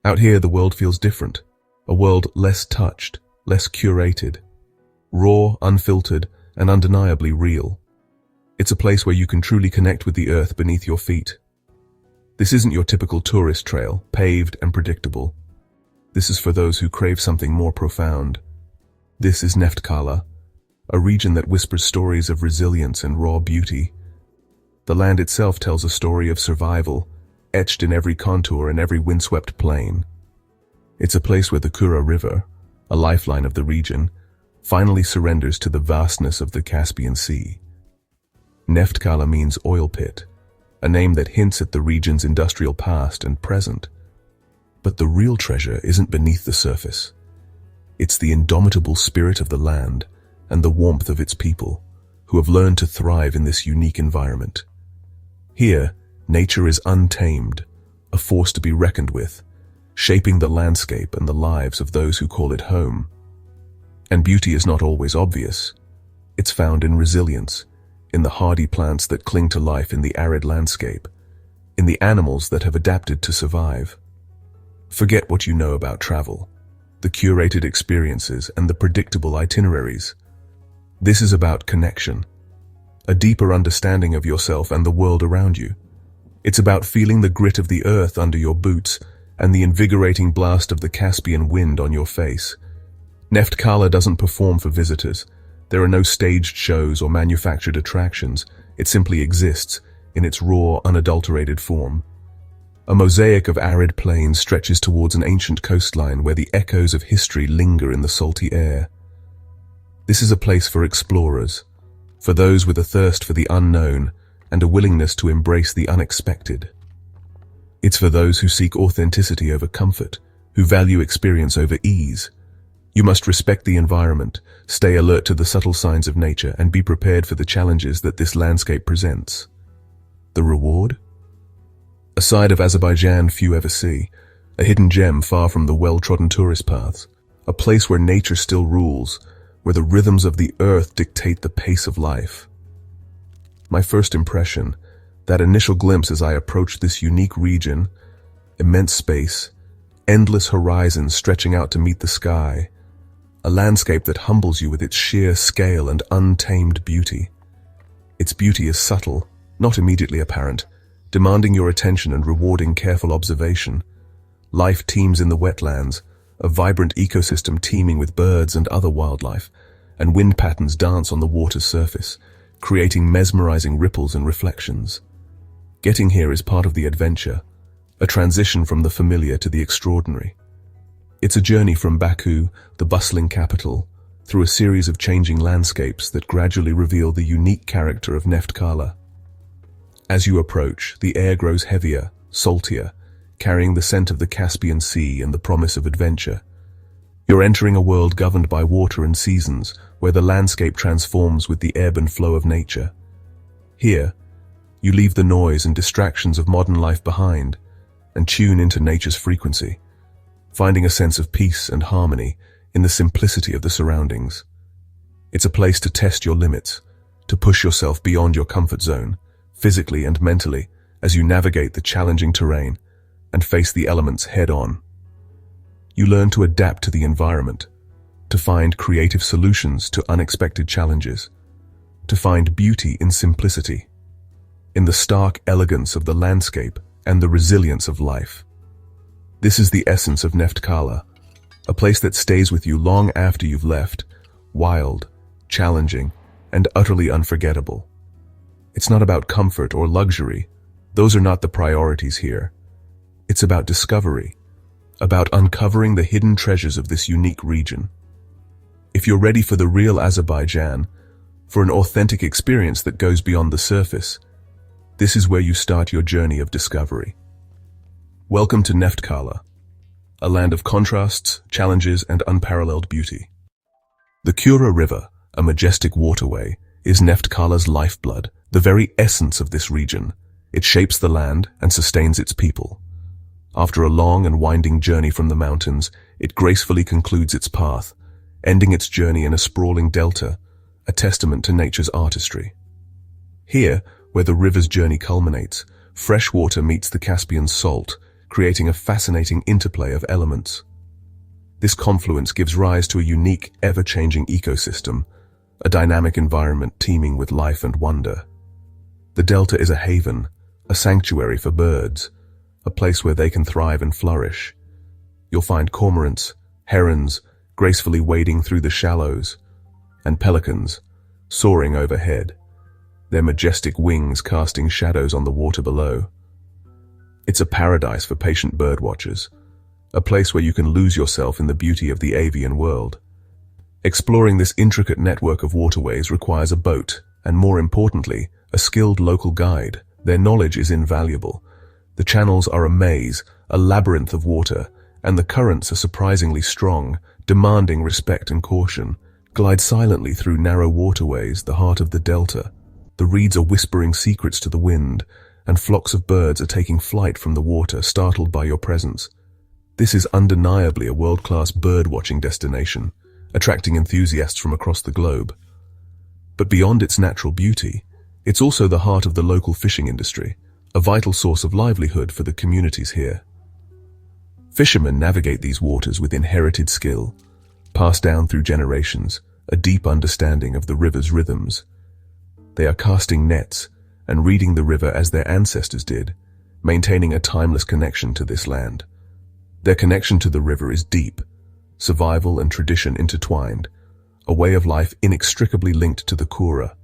Out here, the world feels different. A world less touched, less curated. Raw, unfiltered, and undeniably real. It's a place where you can truly connect with the earth beneath your feet. This isn't your typical tourist trail, paved and predictable. This is for those who crave something more profound. This is Neftçala, a region that whispers stories of resilience and raw beauty. The land itself tells a story of survival, etched in every contour and every windswept plain. It's a place where the Kura River, a lifeline of the region, finally surrenders to the vastness of the Caspian Sea. Neftçala means oil pit, a name that hints at the region's industrial past and present. But the real treasure isn't beneath the surface. It's the indomitable spirit of the land and the warmth of its people, who have learned to thrive in this unique environment. Here, nature is untamed, a force to be reckoned with, shaping the landscape and the lives of those who call it home. And beauty is not always obvious. It's found in resilience, in the hardy plants that cling to life in the arid landscape, in the animals that have adapted to survive. Forget what you know about travel, the curated experiences and the predictable itineraries. This is about connection, a deeper understanding of yourself and the world around you. It's about feeling the grit of the earth under your boots and the invigorating blast of the Caspian wind on your face. Neftçala doesn't perform for visitors. There are no staged shows or manufactured attractions. It simply exists in its raw, unadulterated form. A mosaic of arid plains stretches towards an ancient coastline where the echoes of history linger in the salty air. This is a place for explorers, for those with a thirst for the unknown and a willingness to embrace the unexpected. It's for those who seek authenticity over comfort, who value experience over ease. You must respect the environment, stay alert to the subtle signs of nature, and be prepared for the challenges that this landscape presents. The reward? A side of Azerbaijan few ever see, a hidden gem far from the well-trodden tourist paths, a place where nature still rules, where the rhythms of the earth dictate the pace of life. My first impression, that initial glimpse as I approached this unique region, immense space, endless horizons stretching out to meet the sky, a landscape that humbles you with its sheer scale and untamed beauty. Its beauty is subtle, not immediately apparent, demanding your attention and rewarding careful observation. Life teems in the wetlands, a vibrant ecosystem teeming with birds and other wildlife, and wind patterns dance on the water's surface, creating mesmerizing ripples and reflections. Getting here is part of the adventure, a transition from the familiar to the extraordinary. It's a journey from Baku, the bustling capital, through a series of changing landscapes that gradually reveal the unique character of Neftçala. As you approach, the air grows heavier, saltier, carrying the scent of the Caspian Sea and the promise of adventure. You're entering a world governed by water and seasons, where the landscape transforms with the ebb and flow of nature. Here, you leave the noise and distractions of modern life behind and tune into nature's frequency, finding a sense of peace and harmony in the simplicity of the surroundings. It's a place to test your limits, to push yourself beyond your comfort zone, physically and mentally, as you navigate the challenging terrain and face the elements head-on. You learn to adapt to the environment, to find creative solutions to unexpected challenges, to find beauty in simplicity, in the stark elegance of the landscape and the resilience of life. This is the essence of Neftçala, a place that stays with you long after you've left, wild, challenging, and utterly unforgettable. It's not about comfort or luxury. Those are not the priorities here. It's about discovery, about uncovering the hidden treasures of this unique region. If you're ready for the real Azerbaijan, for an authentic experience that goes beyond the surface, this is where you start your journey of discovery. Welcome to Neftçala, a land of contrasts, challenges, and unparalleled beauty. The Kura River, a majestic waterway, is Neftçala's lifeblood, the very essence of this region. It shapes the land and sustains its people. After a long and winding journey from the mountains, it gracefully concludes its path, ending its journey in a sprawling delta, a testament to nature's artistry. Here, where the river's journey culminates, fresh water meets the Caspian salt, creating a fascinating interplay of elements. This confluence gives rise to a unique, ever-changing ecosystem, a dynamic environment teeming with life and wonder. The delta is a haven, a sanctuary for birds, a place where they can thrive and flourish. You'll find cormorants, herons, gracefully wading through the shallows, and pelicans, soaring overhead, their majestic wings casting shadows on the water below. It's a paradise for patient birdwatchers, a place where you can lose yourself in the beauty of the avian world. Exploring this intricate network of waterways requires a boat, and more importantly, a skilled local guide. Their knowledge is invaluable. The channels are a maze, a labyrinth of water, and the currents are surprisingly strong, demanding respect and caution. Glide silently through narrow waterways, the heart of the delta. The reeds are whispering secrets to the wind, and flocks of birds are taking flight from the water, startled by your presence. This is undeniably a world-class bird-watching destination, attracting enthusiasts from across the globe. But beyond its natural beauty, it's also the heart of the local fishing industry, a vital source of livelihood for the communities here. Fishermen navigate these waters with inherited skill, passed down through generations, a deep understanding of the river's rhythms. They are casting nets and reading the river as their ancestors did, maintaining a timeless connection to this land. Their connection to the river is deep, survival and tradition intertwined, a way of life inextricably linked to the Kura.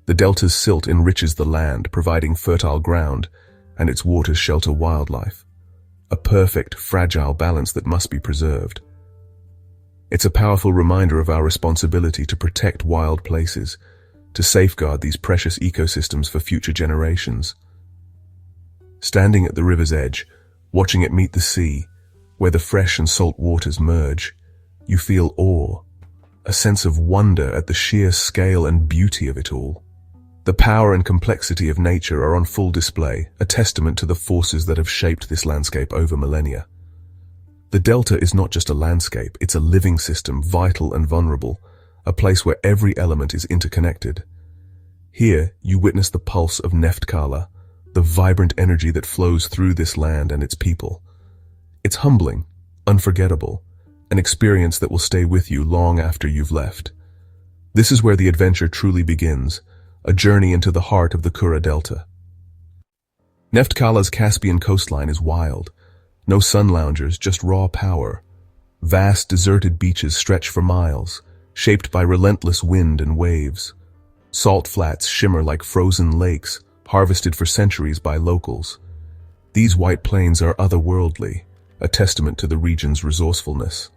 The delta's silt enriches the land, providing fertile ground, and its waters shelter wildlife. A perfect, fragile balance that must be preserved. It's a powerful reminder of our responsibility to protect wild places, to safeguard these precious ecosystems for future generations. Standing at the river's edge, watching it meet the sea, where the fresh and salt waters merge, you feel awe, a sense of wonder at the sheer scale and beauty of it all. The power and complexity of nature are on full display, a testament to the forces that have shaped this landscape over millennia. The delta is not just a landscape, it's a living system, vital and vulnerable, a place where every element is interconnected. Here, you witness the pulse of Neftçala, the vibrant energy that flows through this land and its people. It's humbling, unforgettable, an experience that will stay with you long after you've left. This is where the adventure truly begins, a journey into the heart of the Kura Delta. Neftçala's Caspian coastline is wild. No sun loungers, just raw power. Vast deserted beaches stretch for miles, shaped by relentless wind and waves. Salt flats shimmer like frozen lakes, harvested for centuries by locals. These white plains are otherworldly, a testament to the region's resourcefulness.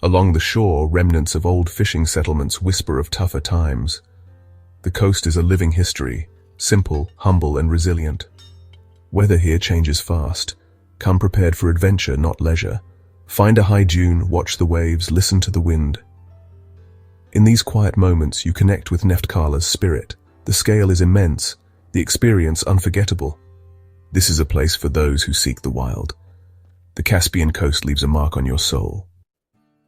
Along the shore, remnants of old fishing settlements whisper of tougher times. The coast is a living history, simple, humble, and resilient. Weather here changes fast. Come prepared for adventure, not leisure. Find a high dune, watch the waves, listen to the wind. In these quiet moments, you connect with Neftçala's spirit. The scale is immense, the experience unforgettable. This is a place for those who seek the wild. The Caspian coast leaves a mark on your soul.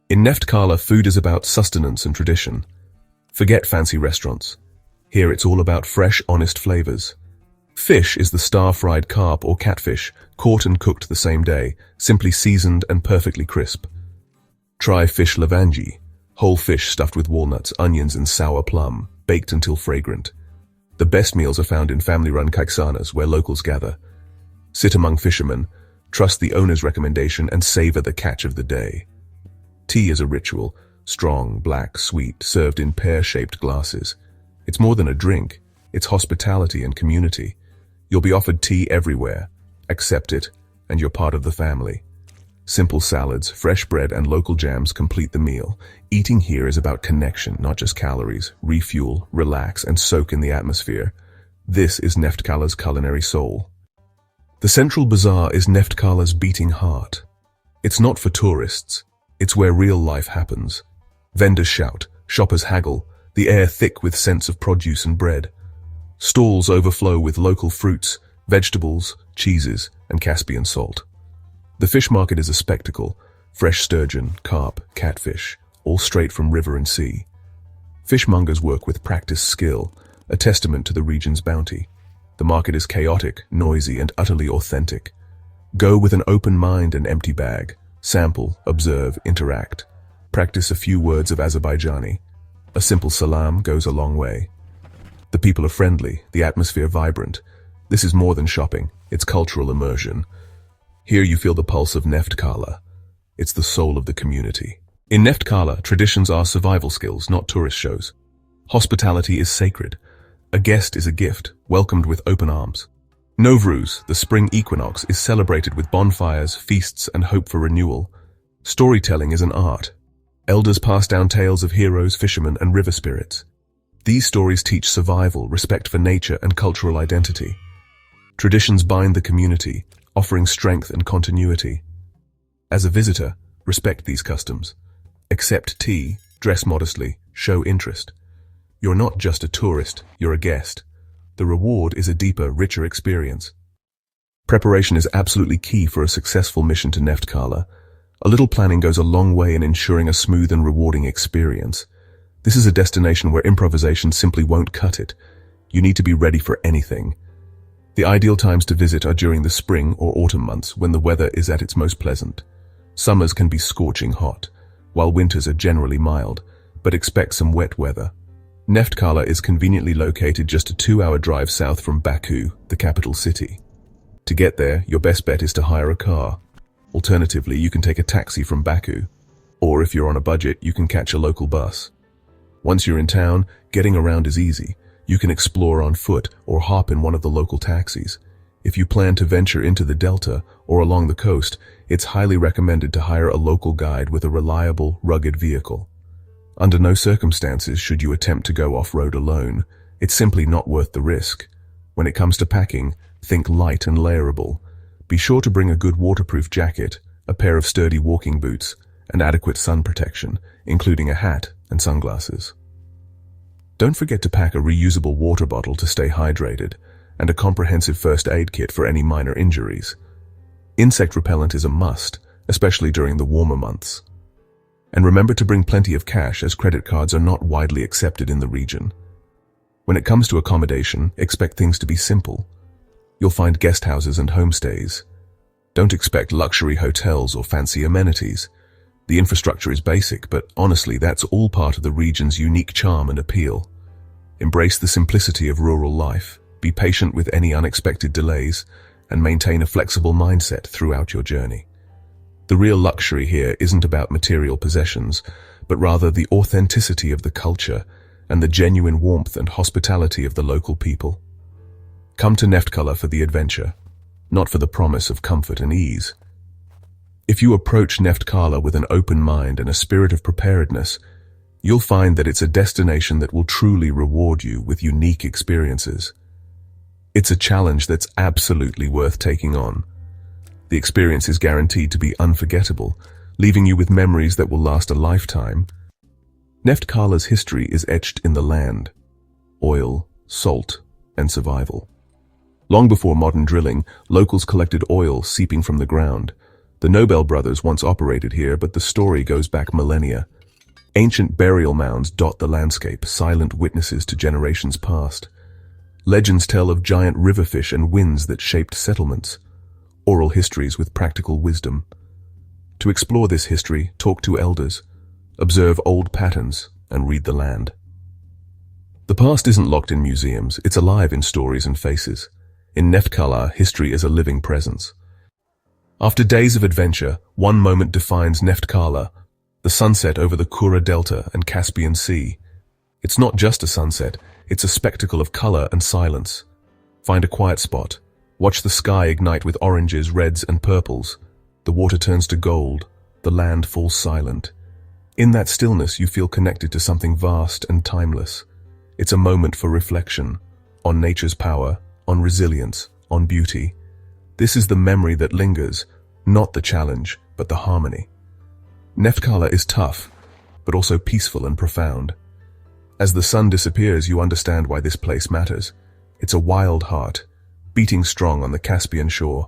In Neftçala, food is about sustenance and tradition. Forget fancy restaurants. Here it's all about fresh, honest flavors. Fish is the star-fried carp or catfish, caught and cooked the same day, simply seasoned and perfectly crisp. Try fish lavangi, whole fish stuffed with walnuts, onions, and sour plum, baked until fragrant. The best meals are found in family-run kaiksanas where locals gather. Sit among fishermen, trust the owner's recommendation, and savor the catch of the day. Tea is a ritual, strong, black, sweet, served in pear-shaped glasses. It's more than a drink, it's hospitality and community. You'll be offered tea everywhere. Accept it, and you're part of the family. Simple salads, fresh bread, and local jams complete the meal. Eating here is about connection, not just calories. Refuel, relax, and soak in the atmosphere. This is Neftçala's culinary soul. The central bazaar is Neftçala's beating heart. It's not for tourists. It's where real life happens. Vendors shout, shoppers haggle, the air thick with scents of produce and bread. Stalls overflow with local fruits, vegetables, cheeses, and Caspian salt. The fish market is a spectacle. Fresh sturgeon, carp, catfish, all straight from river and sea. Fishmongers work with practiced skill, a testament to the region's bounty. The market is chaotic, noisy, and utterly authentic. Go with an open mind and empty bag. Sample, observe, interact. Practice a few words of Azerbaijani. A simple salam goes a long way. The people are friendly, the atmosphere vibrant. This is more than shopping, it's cultural immersion. Here you feel the pulse of Neftçala. It's the soul of the community. In Neftçala, traditions are survival skills, not tourist shows. Hospitality is sacred. A guest is a gift, welcomed with open arms. Novruz, the spring equinox, is celebrated with bonfires, feasts, and hope for renewal. Storytelling is an art. Elders pass down tales of heroes, fishermen, and river spirits. These stories teach survival, respect for nature, and cultural identity. Traditions bind the community, offering strength and continuity. As a visitor, respect these customs. Accept tea, dress modestly, show interest. You're not just a tourist, you're a guest. The reward is a deeper, richer experience. Preparation is absolutely key for a successful mission to Neftçala. A little planning goes a long way in ensuring a smooth and rewarding experience. This is a destination where improvisation simply won't cut it. You need to be ready for anything. The ideal times to visit are during the spring or autumn months when the weather is at its most pleasant. Summers can be scorching hot, while winters are generally mild, but expect some wet weather. Neftçala is conveniently located just a 2-hour drive south from Baku, the capital city. To get there, your best bet is to hire a car. Alternatively, you can take a taxi from Baku, or if you're on a budget, you can catch a local bus. Once you're in town, getting around is easy. You can explore on foot or hop in one of the local taxis. If you plan to venture into the delta or along the coast, it's highly recommended to hire a local guide with a reliable, rugged vehicle. Under no circumstances should you attempt to go off-road alone. It's simply not worth the risk. When it comes to packing, think light and layerable. Be sure to bring a good waterproof jacket, a pair of sturdy walking boots, and adequate sun protection, including a hat and sunglasses. Don't forget to pack a reusable water bottle to stay hydrated, and a comprehensive first aid kit for any minor injuries. Insect repellent is a must, especially during the warmer months. And remember to bring plenty of cash, as credit cards are not widely accepted in the region. When it comes to accommodation, expect things to be simple. You'll find guest houses and homestays. Don't expect luxury hotels or fancy amenities. The infrastructure is basic, but honestly, that's all part of the region's unique charm and appeal. Embrace the simplicity of rural life, be patient with any unexpected delays, and maintain a flexible mindset throughout your journey. The real luxury here isn't about material possessions, but rather the authenticity of the culture and the genuine warmth and hospitality of the local people. Come to Neftçala for the adventure, not for the promise of comfort and ease. If you approach Neftçala with an open mind and a spirit of preparedness, you'll find that it's a destination that will truly reward you with unique experiences. It's a challenge that's absolutely worth taking on. The experience is guaranteed to be unforgettable, leaving you with memories that will last a lifetime. Neftçala's history is etched in the land: oil, salt, and survival. Long before modern drilling, locals collected oil seeping from the ground. The Nobel brothers once operated here, but the story goes back millennia. Ancient burial mounds dot the landscape, silent witnesses to generations past. Legends tell of giant riverfish and winds that shaped settlements. Oral histories with practical wisdom. To explore this history, talk to elders, observe old patterns, and read the land. The past isn't locked in museums, it's alive in stories and faces. In Neftçala, history is a living presence. After days of adventure, one moment defines Neftçala: the sunset over the Kura Delta and Caspian Sea. It's not just a sunset, it's a spectacle of color and silence. Find a quiet spot. Watch the sky ignite with oranges, reds, and purples. The water turns to gold. The land falls silent. In that stillness, you feel connected to something vast and timeless. It's a moment for reflection on nature's power, on resilience, on beauty. This is the memory that lingers, not the challenge, but the harmony. Neftçala is tough, but also peaceful and profound. As the sun disappears, you understand why this place matters. It's a wild heart, beating strong on the Caspian shore.